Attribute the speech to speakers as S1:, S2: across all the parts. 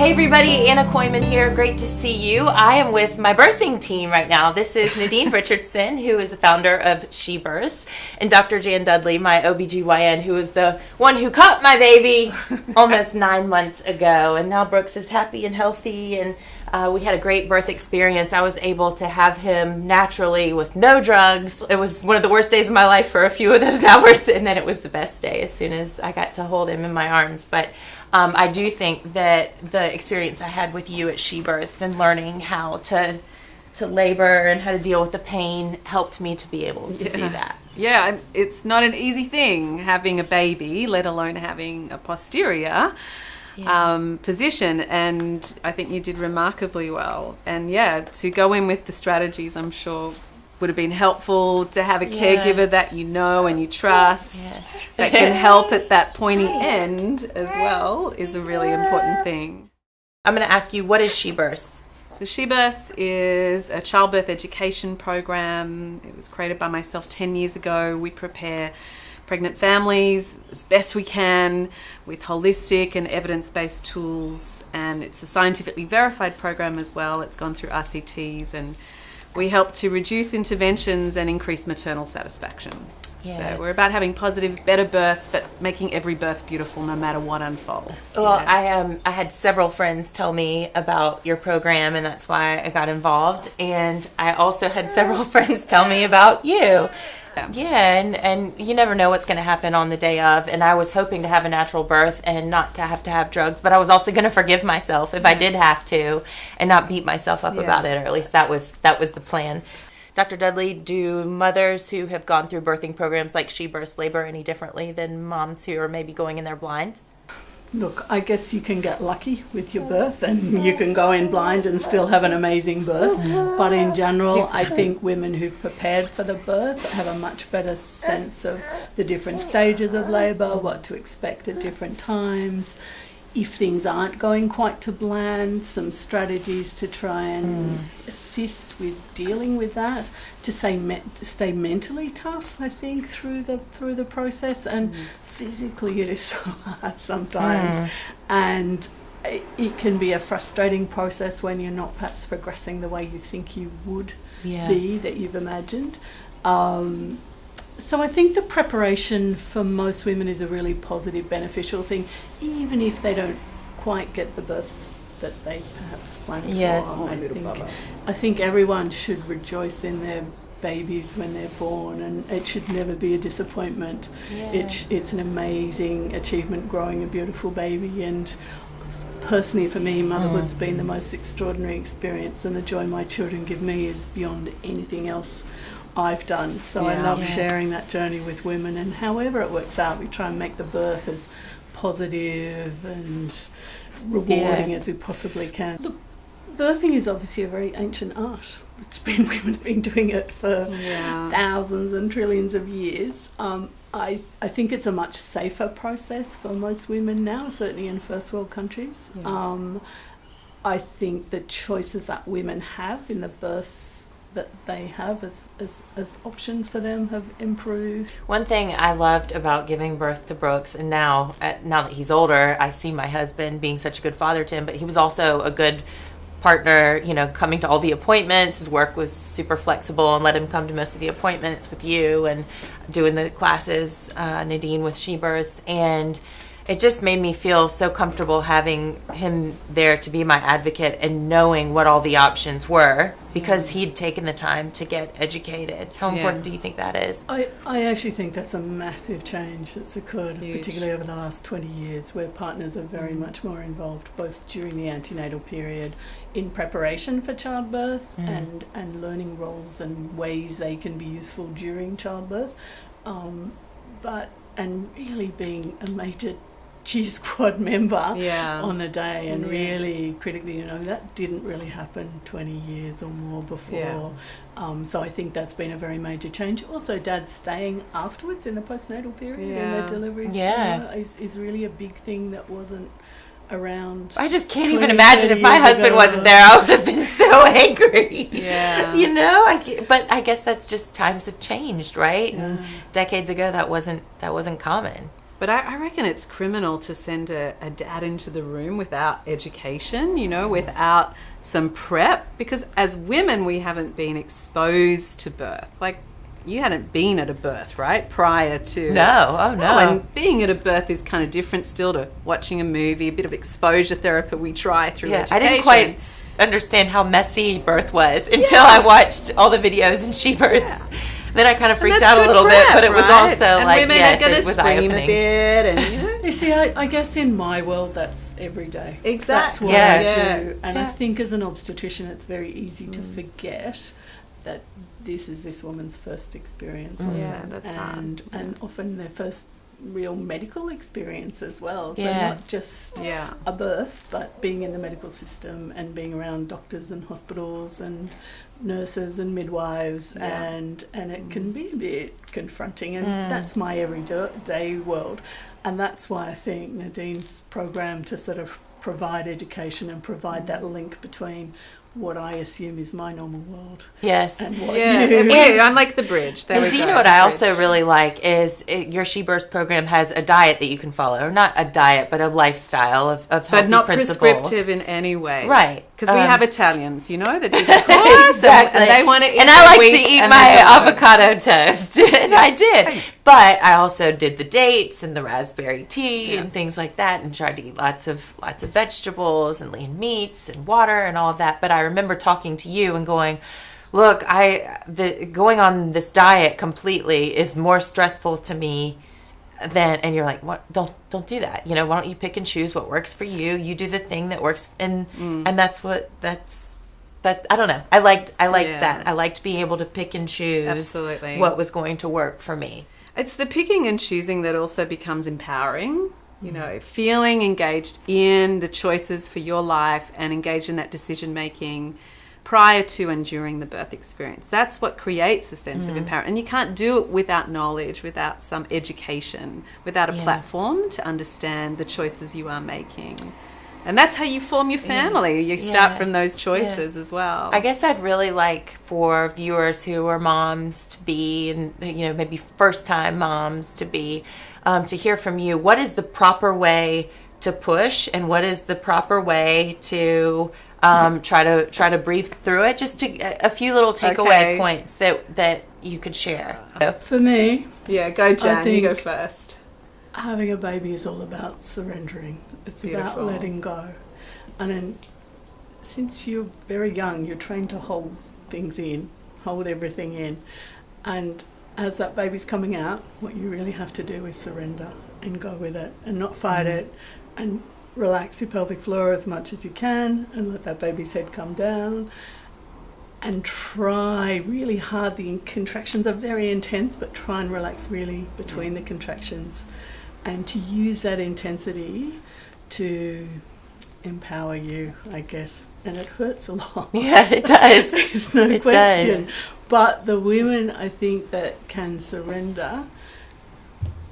S1: Hey everybody, Anna Kooiman here. Great to see you. I am with my birthing team right now. This is Nadine Richardson, who is the founder of She Births, and Dr. Jan Dudley, my OBGYN, who is the one who caught my baby almost 9 months ago. And now Brooks is happy and healthy, and we had a great birth experience. I was able to have him naturally with no drugs. It was one of the worst days of my life for a few of those hours, and then it was the best day as soon as I got to hold him in my arms. But I do think that the experience I had with you at She Births and learning how to labor and how to deal with the pain helped me to be able to do that.
S2: Yeah, it's not an easy thing having a baby, let alone having a posterior position, and I think you did remarkably well. And to go in with the strategies, I'm sure would have been helpful to have a caregiver that you know and you trust that can help at that pointy end as well is a really important thing.
S1: I'm going to ask you, what is She Births?
S2: So She Births is a childbirth education program. It was created by myself 10 years ago. We prepare pregnant families as best we can with holistic and evidence-based tools, and it's a scientifically verified program as well. It's gone through RCTs, and we help to reduce interventions and increase maternal satisfaction. Yeah. So we're about having positive, better births, but making every birth beautiful no matter what unfolds.
S1: Well, I had several friends tell me about your program, and that's why I got involved. And I also had several friends tell me about you. Yeah, and you never know what's going to happen on the day of. And I was hoping to have a natural birth and not to have drugs, but I was also going to forgive myself if I did have to, and not beat myself up about it, or at least that was the plan. Dr. Dudley, do mothers who have gone through birthing programs like She Births labor any differently than moms who are maybe going in there blind?
S3: Look, I guess you can get lucky with your birth and you can go in blind and still have an amazing birth. But in general, I think women who've prepared for the birth have a much better sense of the different stages of labour, what to expect at different times. If things aren't going quite to plan, some strategies to try and assist with dealing with that, to stay mentally tough, I think, through the process, and physically it is so hard sometimes, and it can be a frustrating process when you're not perhaps progressing the way you think you would be, that you've imagined. So I think the preparation for most women is a really positive, beneficial thing, even if they don't quite get the birth that they perhaps planned for. I think everyone should rejoice in their babies when they're born, and it should never be a disappointment. It's an amazing achievement growing a beautiful baby, and personally for me, motherhood's been the most extraordinary experience, and the joy my children give me is beyond anything else I've done. So I love sharing that journey with women, and however it works out, we try and make the birth as positive and rewarding as we possibly can. Look, birthing is obviously a very ancient art. Women have been doing it for thousands and trillions of years. I think it's a much safer process for most women now, certainly in first world countries. I think the choices that women have in the births that they have as options for them have improved.
S1: One thing I loved about giving birth to Brooks, and now that he's older, I see my husband being such a good father to him, but he was also a good partner, coming to all the appointments. His work was super flexible and let him come to most of the appointments with you and doing the classes, Nadine with She Births, and it just made me feel so comfortable having him there to be my advocate and knowing what all the options were, because he'd taken the time to get educated. How important do you think that is?
S3: I actually think that's a massive change that's occurred, particularly over the last 20 years, where partners are very much more involved, both during the antenatal period in preparation for childbirth and learning roles and ways they can be useful during childbirth, and really being a major cheer squad member on the day, and really critically, that didn't really happen 20 years or more before. So I think that's been a very major change. Also, Dad staying afterwards in the postnatal period and the deliveries is really a big thing that wasn't around.
S1: I just can't even imagine if my husband wasn't there. I would have been so angry. But I guess that's just times have changed, right? And decades ago that wasn't common.
S2: But I reckon it's criminal to send a dad into the room without education, you know, without some prep. Because as women, we haven't been exposed to birth. Like, you hadn't been at a birth, right, prior to...
S1: No, oh no.
S2: And being at a birth is kind of different still to watching a movie, a bit of exposure therapy we try through education.
S1: I didn't quite understand how messy birth was until I watched all the videos in She Births.
S2: Yeah.
S1: Then I kind of freaked out a little bit, but it was also
S2: and
S1: like,
S2: women
S1: yes,
S2: are going
S1: it
S2: to
S1: was
S2: scream a
S1: eye-opening.
S2: bit, and you know.
S3: You see, I guess in my world, that's every day.
S2: Exactly.
S3: That's what
S1: Yeah.
S3: I do. And I think as an obstetrician, it's very easy to forget that this is this woman's first experience.
S2: Yeah, that's hard.
S3: And often their first real medical experience as well. So
S1: Yeah.
S3: not just a birth, but being in the medical system and being around doctors and hospitals and nurses and midwives, and it can be a bit confronting, and that's my everyday world. And that's why I think Nadine's program to sort of provide education and provide that link between what I assume is my normal world
S1: Yes.
S3: and what
S2: Yeah, I'm like the bridge. There
S1: And
S2: we
S1: do you
S2: go,
S1: know what
S2: the
S1: I
S2: bridge.
S1: also really like is your She Births program has a diet that you can follow, or not a diet, but a lifestyle of healthy
S2: But not
S1: principles.
S2: prescriptive in any way.
S1: Right.
S2: Because we have Italians, you know, that do the course,
S1: Exactly.
S2: and they want to eat
S1: And I
S2: their
S1: like
S2: wheat
S1: to eat
S2: and
S1: my
S2: their dough.
S1: avocado toast, and I did. But I also did the dates and the raspberry tea and things like that, and tried to eat lots of vegetables and lean meats and water and all of that. But I remember talking to you and going, look, going on this diet completely is more stressful to me than, and you're like, what? Don't do that. You know, why don't you pick and choose what works for you? You do the thing that works, and that's I don't know. I liked that. I liked being able to pick and choose
S2: Absolutely.
S1: what was going to work for me.
S2: It's the picking and choosing that also becomes empowering, you know, feeling engaged in the choices for your life and engaged in that decision making prior to and during the birth experience. That's what creates a sense of empowerment. And you can't do it without knowledge, without some education, without a platform to understand the choices you are making. And that's how you form your family. You start from those choices as well.
S1: I guess I'd really like for viewers who are moms to be, and you know, maybe first-time moms to be, to hear from you. What is the proper way to push, and what is the proper way to try to breathe through it? Just a few little takeaway points that you could share.
S3: For me,
S2: Yeah, go Jan, you go
S3: think-
S2: first.
S3: having a baby is all about surrendering. It's
S2: Beautiful.
S3: about letting go. And then, since you're very young, you're trained to hold things in, hold everything in. And as that baby's coming out, what you really have to do is surrender and go with it and not fight it, and relax your pelvic floor as much as you can and let that baby's head come down. And try really hard. The contractions are very intense, but try and relax really between the contractions. And to use that intensity to empower you, I guess. And it hurts a lot.
S1: Yeah, it does.
S3: There's no
S1: It
S3: question.
S1: does.
S3: But the women, I think, that can surrender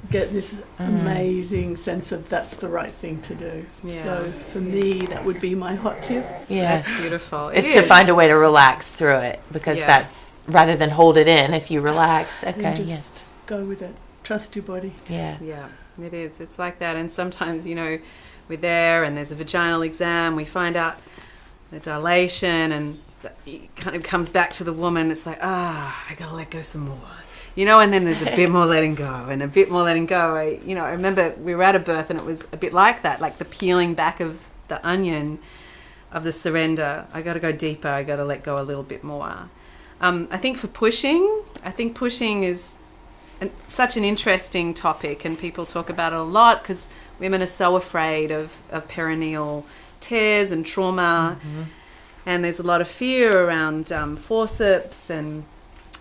S3: get this amazing sense of that's the right thing to do.
S2: Yeah.
S3: So for me, that would be my hot tip.
S1: Yeah.
S2: That's beautiful.
S1: Is
S2: It
S1: to
S2: is.
S1: find a way to relax through it, because
S2: Yeah.
S1: that's, rather than hold it in, if you relax.
S3: And
S1: Okay.
S3: just go with it. Trust your body.
S1: Yeah.
S2: Yeah, it is. It's like that. And sometimes, you know, we're there and there's a vaginal exam. We find out the dilation, and it kind of comes back to the woman. It's like, I got to let go some more. You know, and then there's a bit more letting go and a bit more letting go. I remember we were at a birth and it was a bit like that, like the peeling back of the onion of the surrender. I got to go deeper. I got to let go a little bit more. I think pushing is such an interesting topic, and people talk about it a lot because women are so afraid of perineal tears and trauma, and there's a lot of fear around forceps, and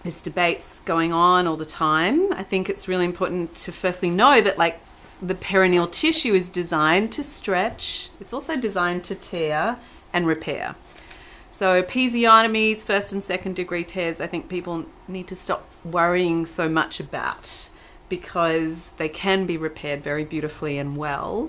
S2: there's debates going on all the time. I think it's really important to firstly know that, like, the perineal tissue is designed to stretch. It's also designed to tear and repair. So episiotomies, first and second degree tears, I think people need to stop worrying so much about, because they can be repaired very beautifully and well.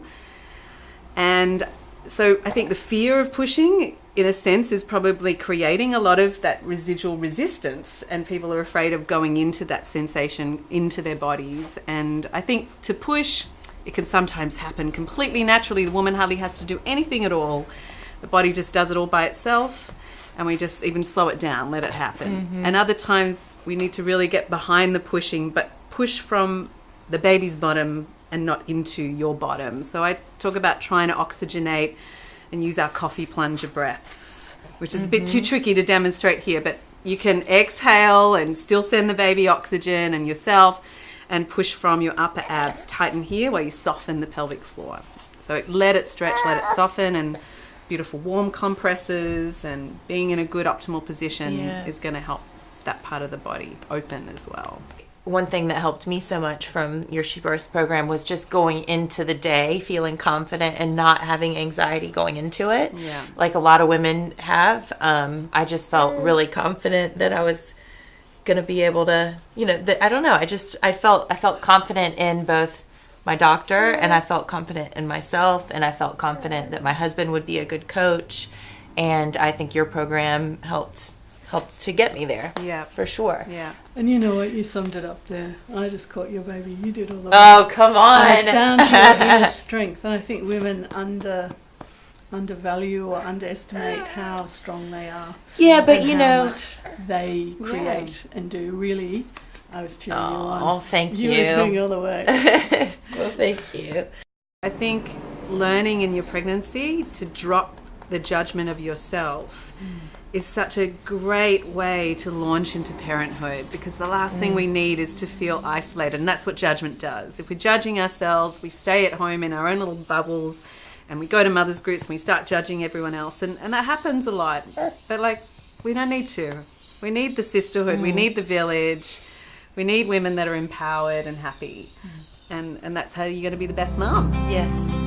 S2: And so I think the fear of pushing, in a sense, is probably creating a lot of that residual resistance, and people are afraid of going into that sensation into their bodies. And I think to push, it can sometimes happen completely naturally. The woman hardly has to do anything at all. The body just does it all by itself, and we just even slow it down, let it happen. And other times we need to really get behind the pushing, but push from the baby's bottom and not into your bottom. So I talk about trying to oxygenate and use our coffee plunger breaths, which is a bit too tricky to demonstrate here, but you can exhale and still send the baby oxygen and yourself, and push from your upper abs. Tighten here while you soften the pelvic floor. So let it stretch, let it soften, and beautiful warm compresses and being in a good optimal position is going to help that part of the body open as well.
S1: One thing that helped me so much from your She Births program was just going into the day feeling confident and not having anxiety going into it.
S2: Yeah.
S1: Like a lot of women have. I just felt really confident that I was going to be able to, I don't know. I felt confident in both my doctor, and I felt confident in myself, and I felt confident that my husband would be a good coach. And I think your program helped to get me there.
S2: Yeah.
S1: For sure.
S2: Yeah.
S3: And you know what? You summed it up there. I just caught your baby. You did all the work.
S1: Oh, come on.
S3: It's down to your inner strength. And I think women undervalue or underestimate how strong they are.
S1: Yeah, but
S3: and how much they create and do. Really, I was cheering you on.
S1: Oh, thank you.
S3: You were doing all the work.
S1: Well, thank you.
S2: I think learning in your pregnancy to drop the judgment of yourself is such a great way to launch into parenthood, because the last thing we need is to feel isolated, and that's what judgment does. If we're judging ourselves, we stay at home in our own little bubbles, and we go to mothers groups and we start judging everyone else, and that happens a lot. But we don't need to. We need the sisterhood, we need the village, we need women that are empowered and happy, and that's how you're going to be the best mum.
S1: Yes.